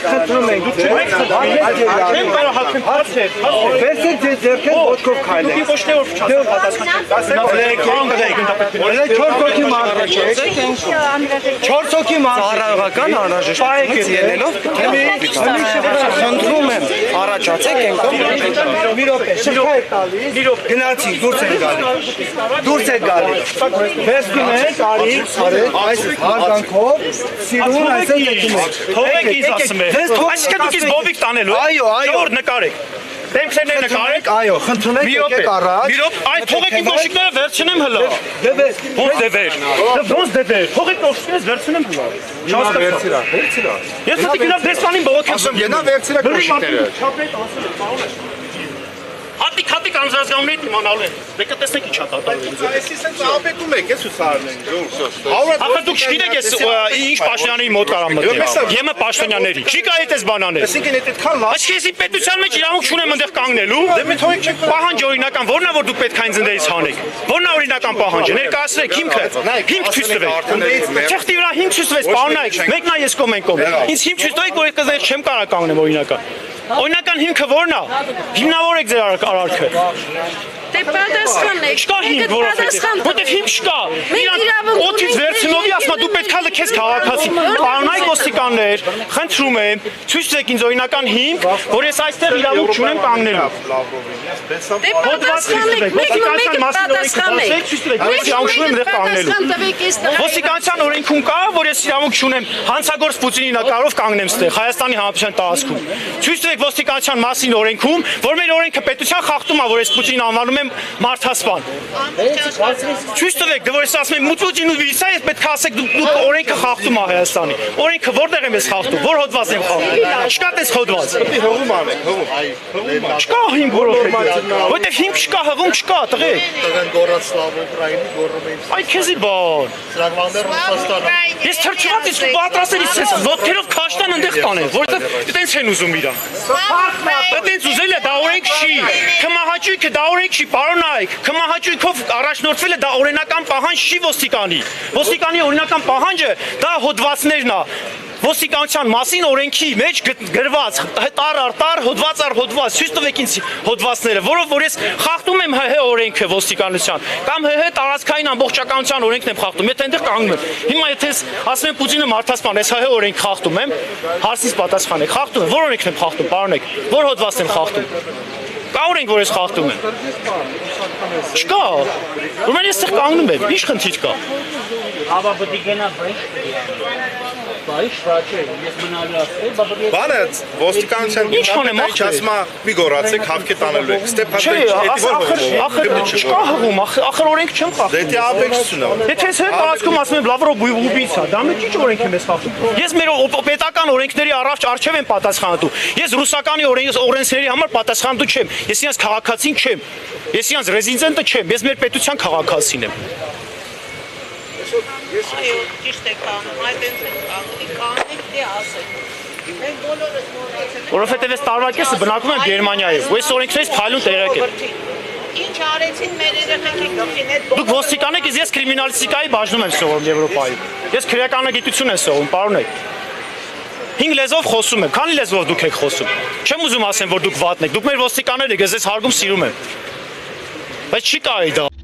խնդրում ենք, դուք չեք չեմ կարող հակնապատել։ Վերցեք ձեր ձեռքեր ոտքով քայլեք։ Դուք ոչ թե որ չասեմ պատասխան։ Օրինակ 4 հոգի մարդ եք։ 4 հոգի մարդ։ Ծառայողական անհրաժեշտությունից ելնելով խնդրում եմ առաջացեք ենքով։ Մի րոպե, շփա եք տալիս։ Գնացիք, դուրս եք գալիս։ Դուրս եք գալիս։ Վերցնում եք, արիք, այս հարգանքով սիրուն այսպես եկում եք։ Թողեք ինձ ասում եք։ Այսինքն դուք ինձ բովիկ տանելու եք։ Այո, այո, նկարեք։ Դեմքերներ նկարեք։ Այո, խնդրում եք եկեք առաջ։ Մի րոպե, այդ թողեք իմ կոշիկները վերցնեմ հլա։ Ոնց դեվեր։ Ոնց դեվեր։ Թողեք կոշիկներս վերցնեմ հլա։ Վերցիրա, վերցիրա։ Ես դուք գնա դեսպանին բողոքեմ։ Գնա վերցիրա կոշիկները։ Հատիկ անձրազգամներիդ իմանալու են։ Դեկը տեսնեք ինչ հատատալու։ Այսի սենց ապետում եք, ես ուսարն ենք, Ախր դուք չգիտեք ես ինչ պաշտոնյաների մոտ կարամ մտնել։ Եմը պաշտոնյաների։ Չի կարելի էս բան անել։ Այսինքն այդքան լավ։ Այսինքն ես պետության մեջ իրավունք չունեմ այնտեղ կանգնելու։ Դե մի թողեք չեք։ Պահանջ օրինական որն է որ դուք պետք է ինձ ընդերից հանեք։ Որն է օրինական պահանջը։ Ներկայացրեք հիմքը։ Հիմք ցույց տվեք։ Թղթի վրա հիմք ցույց տվեք, պարոնայք։ Մեկն է ես կողմ են կողմ։ Ինձ հիմք ցույց տվեք, որ ես չեմ կարող կանգնեմ օրինական։ Օրինական հիմքը որն է։ Հիմնավորեք ձեր արարքը։ Դե պատասխանեք։ Չկա հիմք, որովհետև հիմք չկա։ Իրան օդից վերցնովի ասма դու պետք է լքես քաղաքացի։ Պարոնայք ոստիկաններ, խնդրում եմ, ցույց տվեք ինձ օրինական հիմք, որ ես այստեղ իրավունք չունեմ կանգնելու։ Դե պատասխանեք, մեկը պատասխանեք։ Ցույց տվեք, ես իրավունք չունեմ այդտեղ կանգնելու։ Ոստիկանության օրենքում կա, որ ես իրավունք չունեմ հանցագործ Պուտինի նկարով կանգնեմ ստեղ Հայաստանի Հանրապետության տարածքում։ Ցույց տվեք ոստիկանության մասին օրենքում, որ մեր օրենքը պետության խախտում է, որ ես Պուտինին անվանում եմ մարդասպան։ Ցույց տվեք, դե որ ես ասում եմ Պուտինն ու վիսա, ես պետք է ասեք դուք օրենքը խախտում ա Հայաստանի։ Օրենքը որտեղ եմ ես խախտում, որ հոդված եմ խախտում։ Չկա տես հոդված։ Հողում անեք, հողում։ Չկա հիմք որովհետև հիմք չկա, հղում չկա, տղեկ։ Տղեն գորած Սլավ Ուկրաինի գոռում էին։ Այ քեզի բան։ Սրագվաններ Ռուսաստանը։ Ես թրջված ես պատրաստելիս ես ոտքերով քաշտան այնտեղ տանել, որովհետև այտենց են ուզում իրան։ Այտենց ուզել է դա օրենք չի։ Քմահաճույքը դա օրենք չի, պարոնայք։ Քմահաճույքով առաջնորդվել է դա օրենական պահանջ չի ոստիկանի։ Ոստիկանի օրինական պահանջը դա հոդվածներն է։ Ոստիկանության մասին օրենքի մեջ գրված տար առ տար, հոդված առ հոդված, ցույց տվեք ինձ հոդվածները, որով որ ես խախտում եմ ՀՀ օրենքը ոստիկանության, կամ ՀՀ տարածքային ամբողջականության օրենքն եմ խախտում, եթե այնտեղ կանգնում եմ։ Հիմա եթե ասում եմ Պուտինը մարդասպան, ես ՀՀ օրենք խախտում եմ, հարցից պատասխանեք, խախտում եմ, որ օրենքն եմ խախտում, պարոնեք, որ հոդվածն եմ խախտում։ Կա օրենք, որ ես խախտում եմ։ Չկա։ Ուրեմն ես այդտեղ կանգնում եմ, ինչ խնդիր կա։ Բանը ոստիկանության ասում է մի գորացեք հավքի տանելու եք։ Ախր չկա հղում, ախր օրենք չեմ խախտում։ Դե ապեքսություն է։ Եթե ես հետ տարածքում ասում եմ լավրո բուբիցա, դա մեջ ինչ օրենք եմ ես խախտում։ Ես մեր պետական օրենքների առջև եմ պատասխանատու։ Ես ռուսականի օրենքների համար պատասխանատու չեմ։ Ես իրանց քաղաքացին չեմ։ Ես իրանց ռեզիդենտը չեմ, ես մեր պետության քաղաքացին եմ։ Այո, ճիշտ եք անում, այդպես եք կանեք դե ասեք։ Մենք բոլորս մոռացել ենք։ Որովհետև ես տարվա կեսը բնակվում եմ Գերմանիայում, ու այս օրենքներից փայլուն տեղակ եմ։ Ինչ արեցին մեր երեխեքի գլխին այդ Դուք ոստիկան եք, ես կրիմինալիստիկայի բաժնում եմ սովորում Եվրոպայում։ Ես քրեականագիտություն եմ սովորում, պարոնեք։ 5 լեզվով խոսում եմ, քանի լեզվով դուք եք խոսում։ Չեմ ուզում ասեմ, որ դուք վատն եք, դուք մեր ոստիկաններ եք, ես ձեզ հարգում սիրում եմ։ Բայց չի կարելի դա